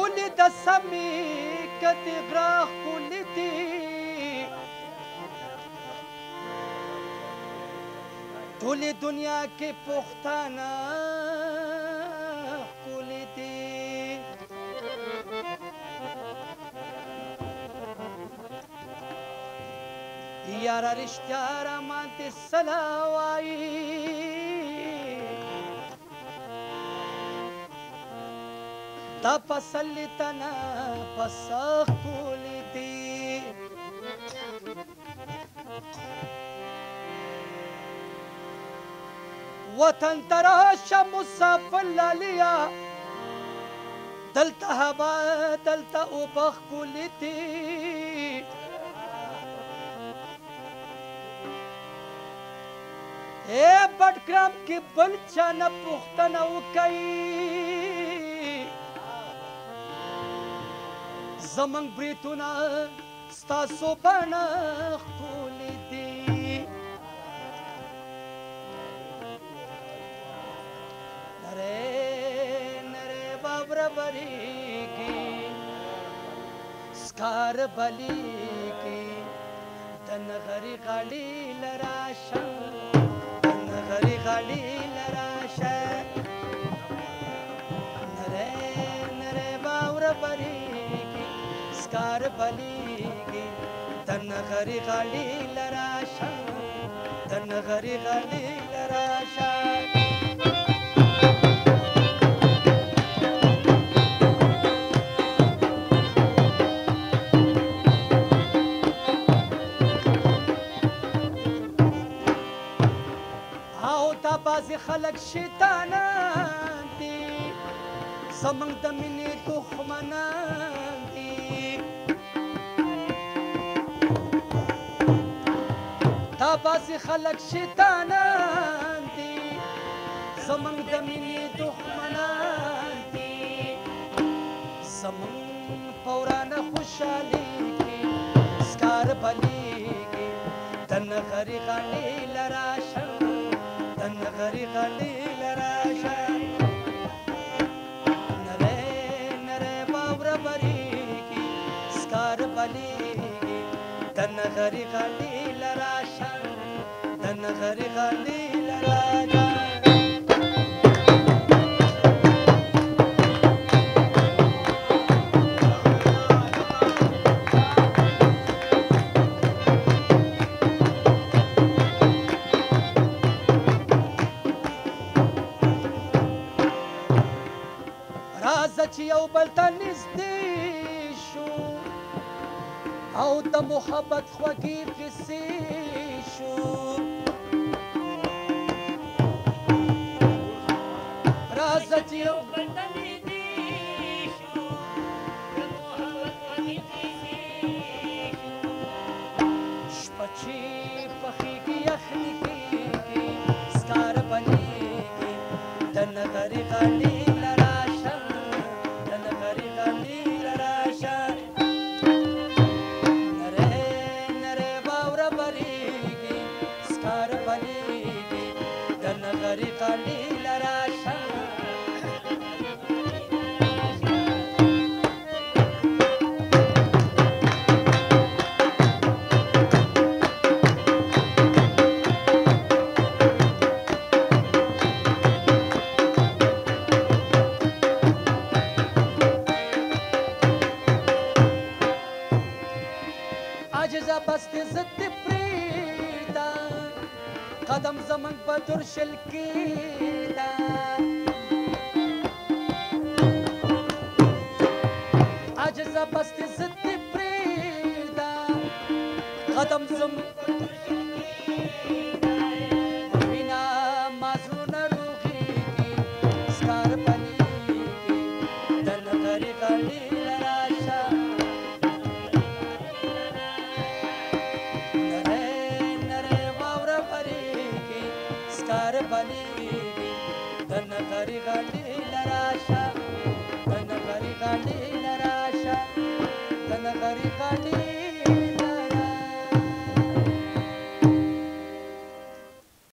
ټولې د سمې کتې غره ښکلې دي ټولې دنیا کې پښتانه ښکلې دي یاره رښتیا رامانتې سلا وایي دا پسلې تنه پسه ښکلې دي وطن ته راشه مسافر لاليه دلته هوا دلته اوبه ښکلې دي اے بټګرام کې بل چا نه پوښتنه وکړي زمونږ بریتونه ستاسو بڼه ښکلې دي बरेगी स्कार बलीगी तनगरी गाड़ी लराशा तनगरी गाड़ी लराशा नरे नरे बावर बरीगी स्कार बलीगी तनगरी गाड़ी लराशा तनगरी गाड़ी लराशा بعضې خلک شیطانان دي زموږ د مینې دښمنان دي دا بعضې خلک شیطانان دي زموږ د مینې دښمنان دي زموږ په ورانه خوشحالېږي سکار بلیږي د نغرې غاړې لراشه نغری غاړې لراشه نری نری واوره بریږي سکار بلیږي د نغری غاړې لراشه د نغری غاړې لراشه چې یو بل ته نږدې شو او د محبت خوږې قصې شو راځه چې یو بل ته نږدې شو د محبت خوږې قصې شو شپه چې پخېږي یخني کېږي سکار بلیږي د نغرې غاړې قدم زمن بدر شل کیدا عجز بست زد پریدا قدم زمن بدر شل کیدا بنا مازون روغیږي سکار بلیږي د نغرې غاړې لراشه سکار بلیږي د نغرې غاړې لراشه